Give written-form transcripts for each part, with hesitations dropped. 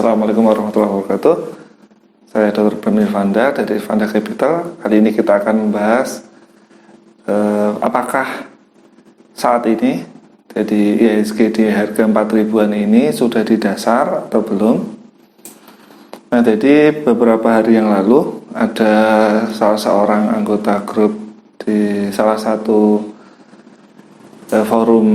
Assalamualaikum warahmatullahi wabarakatuh. Saya Dr. Bernil Vanda dari Vanda Capital. Kali ini kita akan membahas apakah saat ini jadi IHSG di harga 4.000-an ini sudah di dasar atau belum. Nah, jadi beberapa hari yang lalu ada salah seorang anggota grup di salah satu forum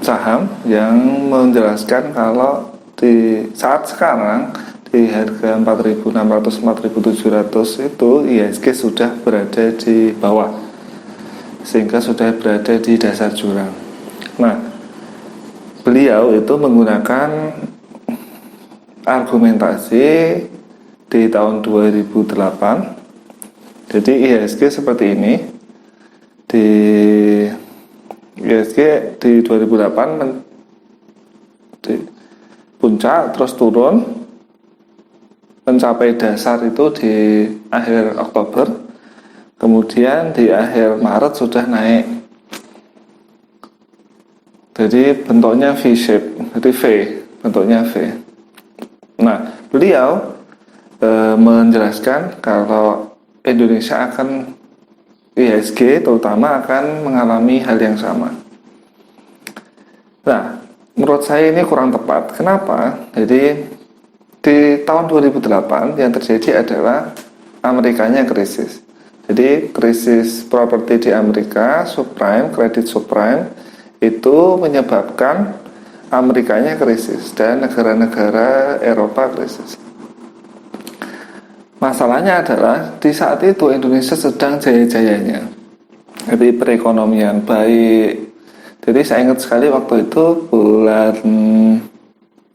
saham yang menjelaskan kalau di saat sekarang di harga 4.600 4.700 itu IHSG sudah berada di bawah, sehingga sudah berada di dasar jurang. Nah, beliau itu menggunakan argumentasi di tahun 2008. Jadi IHSG seperti ini. Di IHSG di 2008 di puncak terus turun mencapai dasar itu di akhir Oktober, kemudian di akhir Maret sudah naik. Jadi bentuknya V-shape, jadi V, bentuknya V. Nah, beliau menjelaskan kalau Indonesia akan IHSG terutama akan mengalami hal yang sama. Nah, menurut saya ini kurang tepat. Kenapa? Jadi di tahun 2008 yang terjadi adalah Amerikanya krisis. Jadi krisis properti di Amerika, subprime, kredit subprime itu menyebabkan Amerikanya krisis dan negara-negara Eropa krisis. Masalahnya adalah di saat itu Indonesia sedang jaya-jayanya. Jadi perekonomian baik. Jadi saya ingat sekali waktu itu bulan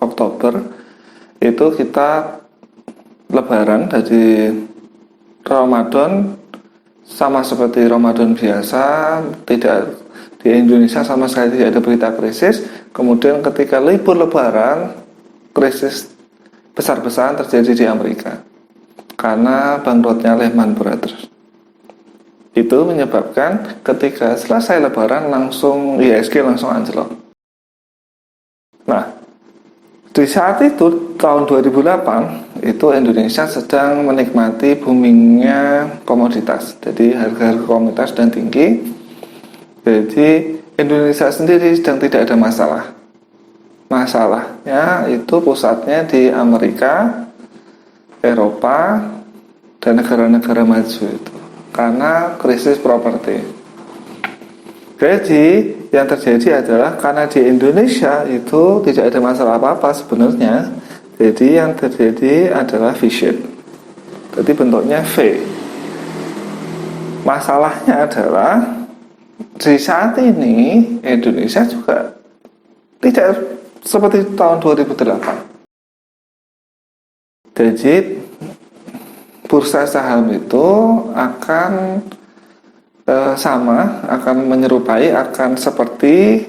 Oktober itu kita Lebaran, jadi Ramadan sama seperti Ramadan biasa, tidak di Indonesia sama sekali tidak ada berita krisis. Kemudian ketika libur Lebaran, krisis besar-besaran terjadi di Amerika karena bangkrutnya Lehman Brothers. Itu menyebabkan ketika selesai Lebaran langsung IHSG langsung anjlok. Nah, di saat itu tahun 2008 itu Indonesia sedang menikmati boomingnya komoditas. Jadi harga-harga komoditas sedang tinggi. Jadi Indonesia sendiri sedang tidak ada masalah. Masalahnya itu pusatnya di Amerika, Eropa, dan negara-negara maju itu karena krisis properti. Jadi yang terjadi adalah karena di Indonesia itu tidak ada masalah apa-apa sebenarnya. Jadi yang terjadi adalah V-shape. Jadi bentuknya V. Masalahnya adalah di saat ini Indonesia juga tidak seperti tahun 2008. Jadi bursa saham itu akan akan menyerupai, akan seperti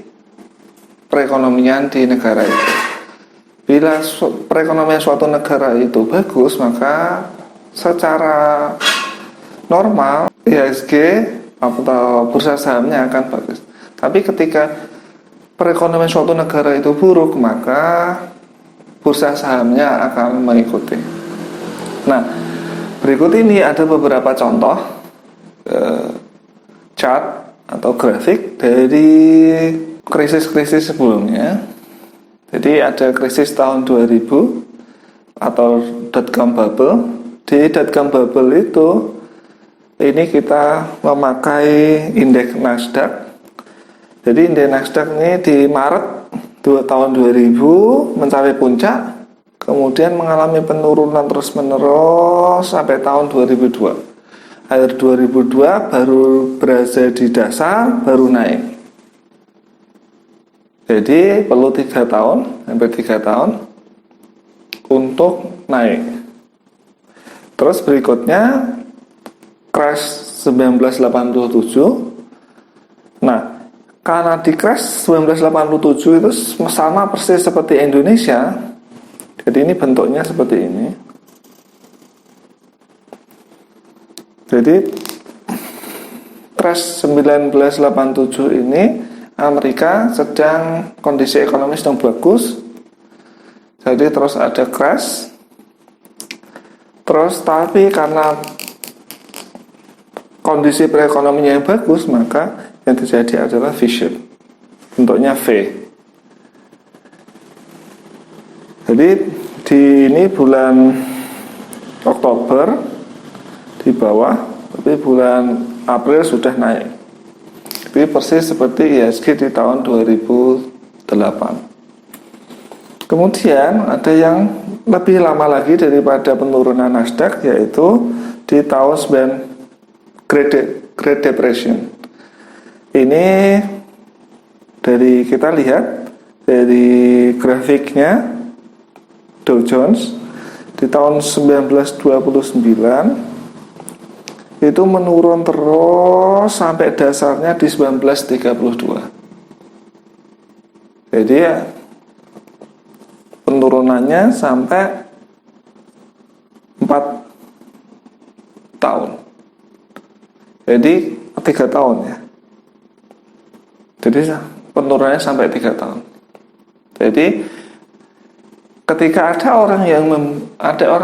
perekonomian di negara itu. Bila perekonomian suatu negara itu bagus, maka secara normal IHSG atau bursa sahamnya akan bagus. Tapi ketika perekonomian suatu negara itu buruk, maka bursa sahamnya akan mengikuti. Nah, berikut ini ada beberapa contoh chart atau grafik dari krisis-krisis sebelumnya. Jadi ada krisis tahun 2000 atau dot-com bubble. Di dot-com bubble itu ini kita memakai indeks Nasdaq. Jadi indeks Nasdaq ini di Maret tahun 2000 mencapai puncak, kemudian mengalami penurunan terus-menerus sampai tahun 2002. Akhir 2002 baru berada di dasar, baru naik. Jadi perlu 3 tahun, hampir 3 tahun untuk naik. Terus berikutnya crash 1987. Nah, karena di crash 1987 itu sama persis seperti Indonesia. Jadi ini bentuknya seperti ini. Jadi crash 1987 ini Amerika sedang kondisi ekonomi sedang bagus. Jadi terus ada crash. Terus tapi karena kondisi perekonomiannya yang bagus, maka yang terjadi adalah V-shape, bentuknya V. Jadi di ini bulan Oktober di bawah, tapi bulan April sudah naik. Jadi persis seperti IHSG di tahun 2008. Kemudian ada yang lebih lama lagi daripada penurunan Nasdaq, yaitu di tahun Great Depression. Ini dari kita lihat dari grafiknya Dow Jones di tahun 1929 itu menurun terus sampai dasarnya di 1932. Jadi ya, penurunannya sampai 4 tahun. Jadi 3 tahun ya. Jadi penurunannya sampai 3 tahun. Jadi ketika ada orang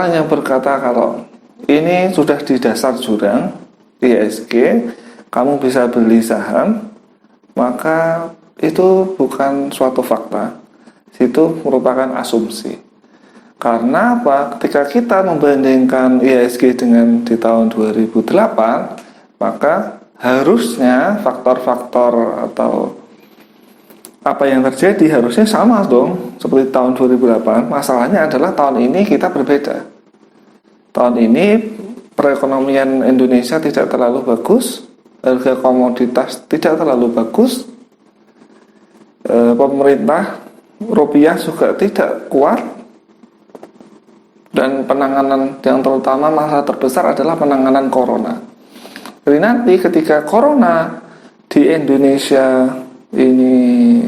yang berkata kalau ini sudah di dasar jurang IHSG, kamu bisa beli saham, maka itu bukan suatu fakta. Itu merupakan asumsi. Karena apa? Ketika kita membandingkan IHSG dengan di tahun 2008, maka harusnya faktor-faktor atau apa yang terjadi harusnya sama dong seperti tahun 2008. Masalahnya adalah tahun ini kita berbeda. Tahun ini perekonomian Indonesia tidak terlalu bagus, harga komoditas tidak terlalu bagus, pemerintah rupiah juga tidak kuat, dan penanganan yang terutama masalah terbesar adalah penanganan corona. Jadi nanti ketika corona di Indonesia ini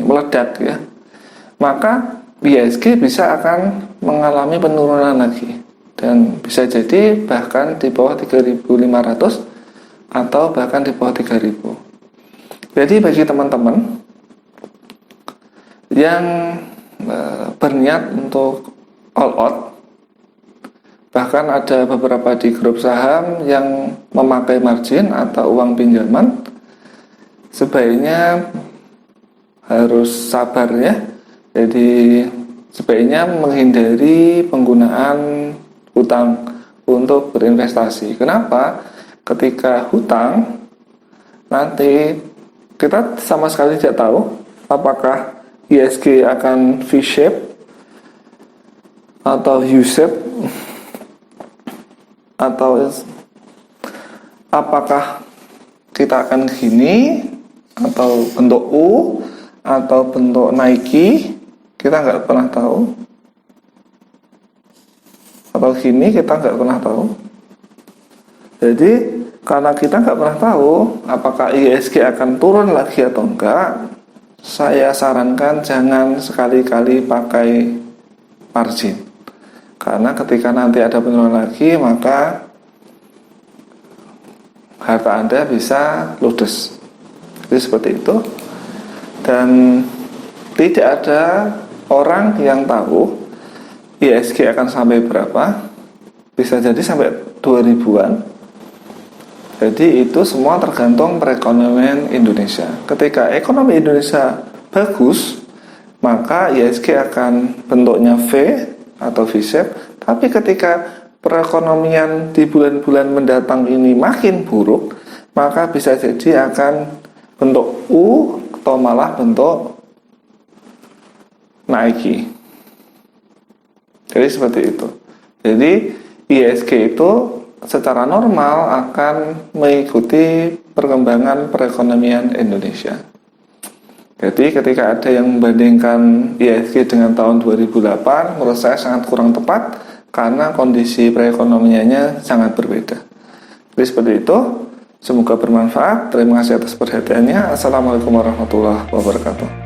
meledak ya, maka IHSG bisa akan mengalami penurunan lagi dan bisa jadi bahkan di bawah 3.500 atau bahkan di bawah 3.000. Jadi bagi teman-teman yang berniat untuk all out, bahkan ada beberapa di grup saham yang memakai margin atau uang pinjaman, sebaiknya harus sabar ya. Jadi sebaiknya menghindari penggunaan hutang untuk berinvestasi. Kenapa? Ketika hutang nanti kita sama sekali tidak tahu apakah IHSG akan V-shape atau U-shape, atau apakah kita akan gini atau bentuk U atau bentuk Nike, kita nggak pernah tahu, atau gini kita nggak pernah tahu. Jadi karena kita nggak pernah tahu apakah IHSG akan turun lagi atau enggak, saya sarankan jangan sekali-kali pakai margin. Karena ketika nanti ada penurunan lagi, maka harta Anda bisa ludes. Jadi seperti itu. Dan tidak ada orang yang tahu IHSG akan sampai berapa. Bisa jadi sampai 2000-an. Jadi itu semua tergantung perekonomian Indonesia. Ketika ekonomi Indonesia bagus, maka IHSG akan bentuknya V atau V-shape. Tapi ketika perekonomian di bulan-bulan mendatang ini makin buruk, maka bisa jadi akan bentuk U atau malah bentuk Nike. Jadi seperti itu. Jadi IHSG itu secara normal akan mengikuti perkembangan perekonomian Indonesia. Jadi ketika ada yang membandingkan IHSG dengan tahun 2008, menurut saya sangat kurang tepat karena kondisi perekonomiannya sangat berbeda. Jadi seperti itu. Semoga bermanfaat. Terima kasih atas perhatiannya. Assalamualaikum warahmatullahi wabarakatuh.